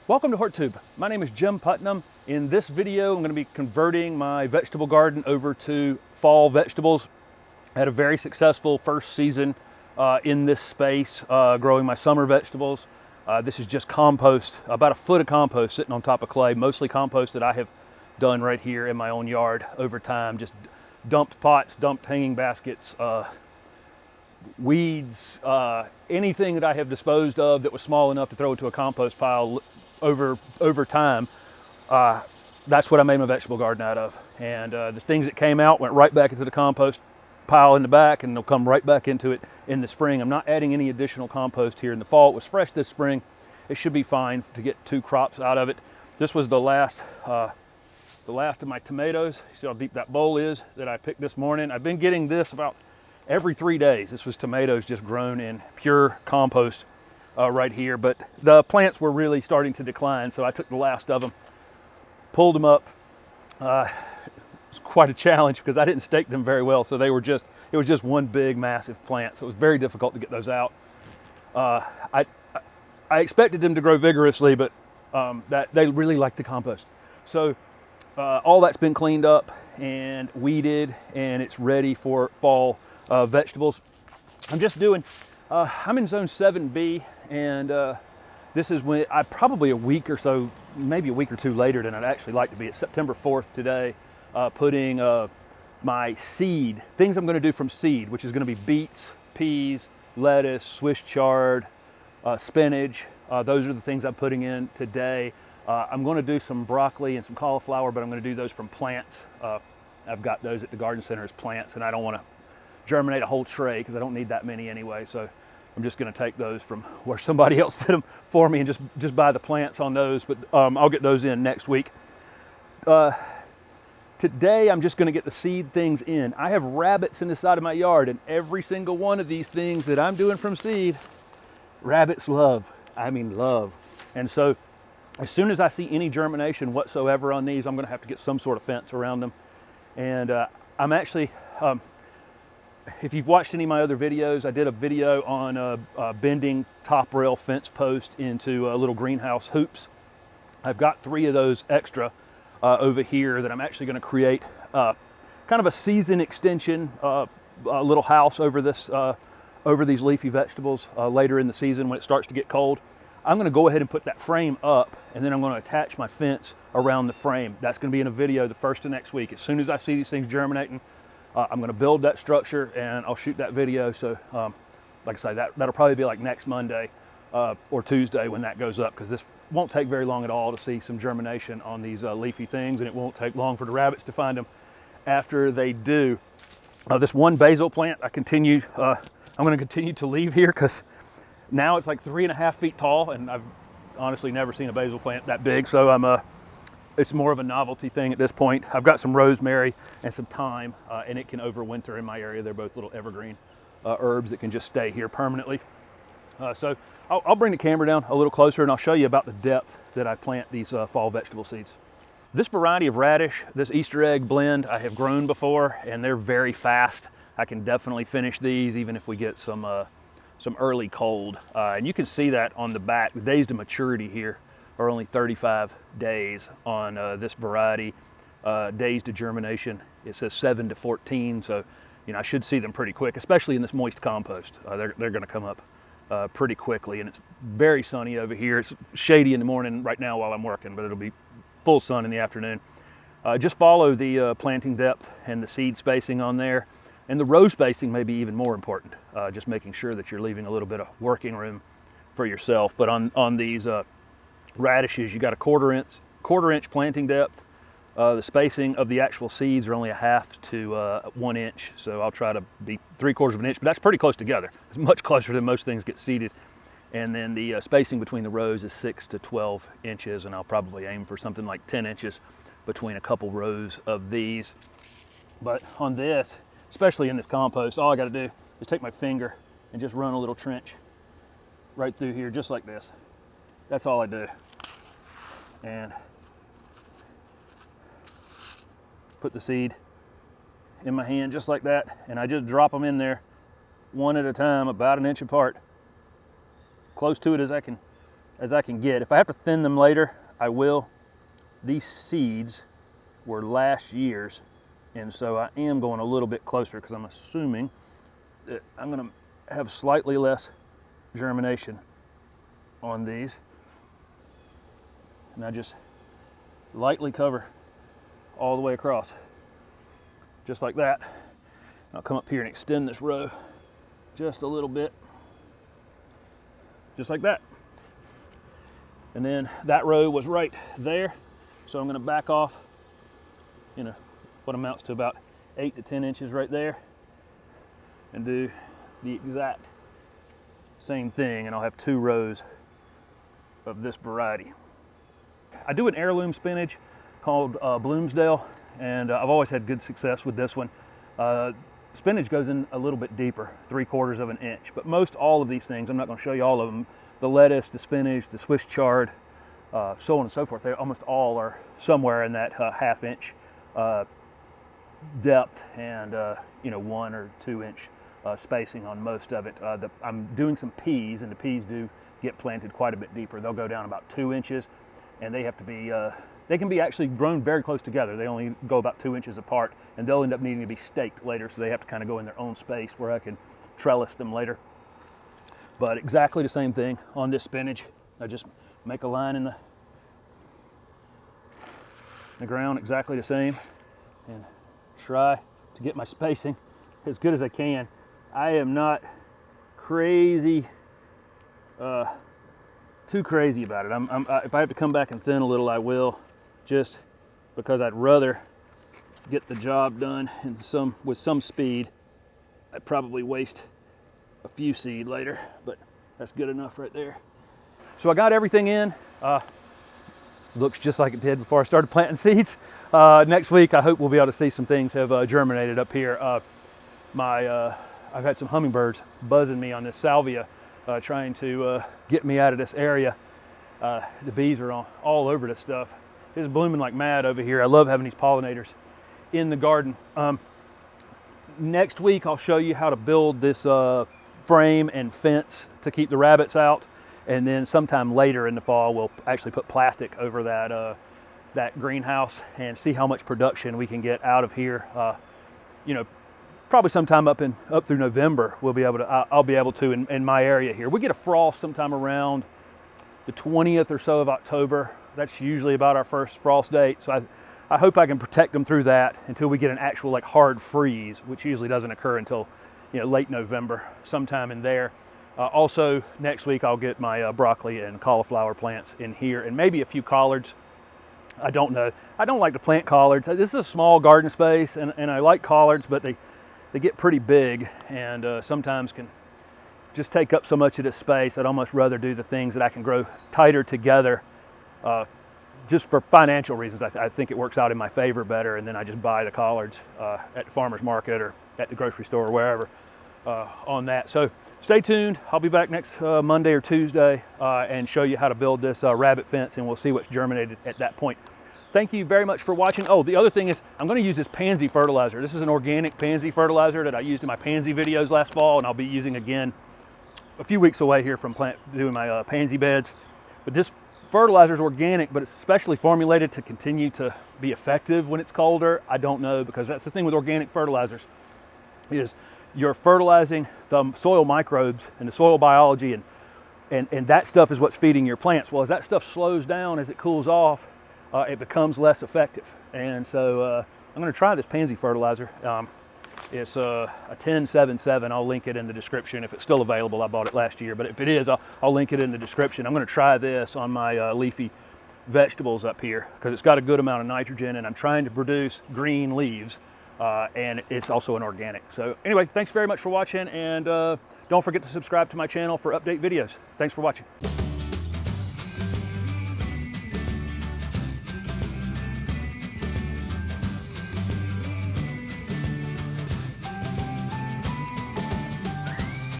Welcome to HortTube. My name is Jim Putnam. In this video, I'm going to be converting my vegetable garden over to fall vegetables. I had a very successful first season in this space, growing my summer vegetables. This is just compost, about a foot of compost sitting on top of clay, mostly compost that I have done right here in my own yard over time. Just dumped pots, dumped hanging baskets, weeds, anything that I have disposed of that was small enough to throw into a compost pile over time. That's what I made my vegetable garden out of. And the things that came out went right back into the compost pile in the back, and they'll come right back into it in the spring. I'm not adding any additional compost here in the fall. It was fresh this spring. It should be fine to get 2 crops out of it. This was the last of my tomatoes. You see how deep that bowl is that I picked this morning. I've been getting this about every 3 days. This was tomatoes just grown in pure compost right here, but the plants were really starting to decline, so I took the last of them, pulled them up. It was quite a challenge because I didn't stake them very well, so it was just one big massive plant, so it was very difficult to get those out. I expected them to grow vigorously, but that they really like the compost. So all that's been cleaned up and weeded, and it's ready for fall vegetables. I'm in zone 7B, and this is when I probably a week or so, maybe a week or 2 later than I'd actually like to be. It's September 4th today, putting my seed, things I'm going to do from seed, which is going to be beets, peas, lettuce, Swiss chard, spinach. Those are the things I'm putting in today. I'm going to do some broccoli and some cauliflower, but I'm going to do those from plants. I've got those at the garden center as plants, and I don't want to germinate a whole tray because I don't need that many anyway. So I'm just going to take those from where somebody else did them for me and just buy the plants on those. But I'll get those in next week. Today I'm just going to get the seed things in. I have rabbits in the side of my yard, and every single one of these things that I'm doing from seed, rabbits love. I mean love. And so as soon as I see any germination whatsoever on these, I'm going to have to get some sort of fence around them. And I'm actually, if you've watched any of my other videos, I did a video on bending top rail fence post into little greenhouse hoops. I've got 3 of those extra over here that I'm actually going to create kind of a season extension, a little house over this, over these leafy vegetables later in the season when it starts to get cold. I'm going to go ahead and put that frame up, and then I'm going to attach my fence around the frame. That's going to be in a video the first of next week. As soon as I see these things germinating, I'm going to build that structure and I'll shoot that video. So like I say, that'll probably be like next Monday or Tuesday when that goes up, because this won't take very long at all to see some germination on these leafy things, and it won't take long for the rabbits to find them after they do. This one basil plant, I'm going to continue to leave here because now it's like 3.5 feet tall, and I've honestly never seen a basil plant that big. So it's more of a novelty thing at this point. I've got some rosemary and some thyme, and it can overwinter in my area. They're both little evergreen herbs that can just stay here permanently. So I'll bring the camera down a little closer, and I'll show you about the depth that I plant these fall vegetable seeds. This variety of radish, this Easter egg blend, I have grown before, and they're very fast. I can definitely finish these even if we get some early cold. And you can see that on the back. The days to maturity here are only 35 days on this variety. Days to germination, it says 7 to 14. So, I should see them pretty quick, especially in this moist compost. They're going to come up pretty quickly, and it's very sunny over here. It's shady in the morning right now while I'm working, but it'll be full sun in the afternoon. Just follow the planting depth and the seed spacing on there. And the row spacing may be even more important, just making sure that you're leaving a little bit of working room for yourself. But on these radishes, you got a quarter inch planting depth. The spacing of the actual seeds are only 1/2 to 1 inch, so I'll try to be 3/4 of an inch, but that's pretty close together. It's much closer than most things get seeded. And then the spacing between the rows is 6 to 12 inches, and I'll probably aim for something like 10 inches between a couple rows of these. But on this, especially in this compost, all I got to do is take my finger and just run a little trench right through here, just like this. That's all I do. And put the seed in my hand just like that, and I just drop them in there one at a time, about 1 inch apart, close to it as I can as I can get. If I have to thin them later, I will. These seeds were last year's, and so I am going a little bit closer because I'm assuming that I'm going to have slightly less germination on these. And I just lightly cover all the way across, just like that. I'll come up here and extend this row just a little bit, just like that. And then that row was right there, so I'm going to back off, you know, what amounts to about 8 to 10 inches right there, and do the exact same thing, and I'll have 2 rows of this variety. I do an heirloom spinach called Bloomsdale, and I've always had good success with this one. Spinach goes in a little bit deeper, 3/4 of an inch, but most all of these things, I'm not going to show you all of them, the lettuce, the spinach, the Swiss chard, so on and so forth, they almost all are somewhere in that 1/2 inch depth, and you know, 1 or 2 inch spacing on most of it. I'm doing some peas, and the peas do get planted quite a bit deeper. They'll go down about 2 inches, and they have to be they can be actually grown very close together. They only go about 2 inches apart, and they'll end up needing to be staked later, so they have to kind of go in their own space where I can trellis them later. But exactly the same thing on this spinach. I just make a line in the ground, exactly the same, and try to get my spacing as good as I can. I am not crazy, too crazy about it. If I have to come back and thin a little, I will, just because I'd rather get the job done with some speed. I'd probably waste a few seed later, but that's good enough right there. So I got everything in. Looks just like it did before I started planting seeds. Next week, I hope we'll be able to see some things have germinated up here. I've had some hummingbirds buzzing me on this salvia, trying to get me out of this area. The bees are all over this stuff. It's blooming like mad over here. I love having these pollinators in the garden. Next week, I'll show you how to build this frame and fence to keep the rabbits out. And then sometime later in the fall, we'll actually put plastic over that greenhouse and see how much production we can get out of here. You know, probably sometime up through November, we'll be able to. I'll be able to in my area here. We get a frost sometime around the 20th or so of October. That's usually about our first frost date. So I hope I can protect them through that until we get an actual like hard freeze, which usually doesn't occur until, you know, late November, sometime in there. Also, next week I'll get my broccoli and cauliflower plants in here, and maybe a few collards. I don't know. I don't like to plant collards. This is a small garden space, and I like collards, but they get pretty big, and sometimes can just take up so much of this space. I'd almost rather do the things that I can grow tighter together, just for financial reasons. I think it works out in my favor better, and then I just buy the collards at the farmer's market or at the grocery store or wherever on that. So stay tuned. I'll be back next Monday or Tuesday and show you how to build this rabbit fence, and we'll see what's germinated at that point. Thank you very much for watching. Oh, the other thing is I'm going to use this pansy fertilizer. This is an organic pansy fertilizer that I used in my pansy videos last fall, and I'll be using again a few weeks away here from doing my pansy beds. But this fertilizer is organic, but it's specially formulated to continue to be effective when it's colder. I don't know, because that's the thing with organic fertilizers, is you're fertilizing the soil microbes and the soil biology, and that stuff is what's feeding your plants. Well, as that stuff slows down, as it cools off, it becomes less effective. And so I'm going to try this pansy fertilizer. It's a 1077. I'll link it in the description if it's still available. I bought it last year, but if it is, I'll link it in the description. I'm going to try this on my leafy vegetables up here because it's got a good amount of nitrogen, and I'm trying to produce green leaves, and it's also an organic. So anyway, thanks very much for watching, and don't forget to subscribe to my channel for update videos. Thanks for watching.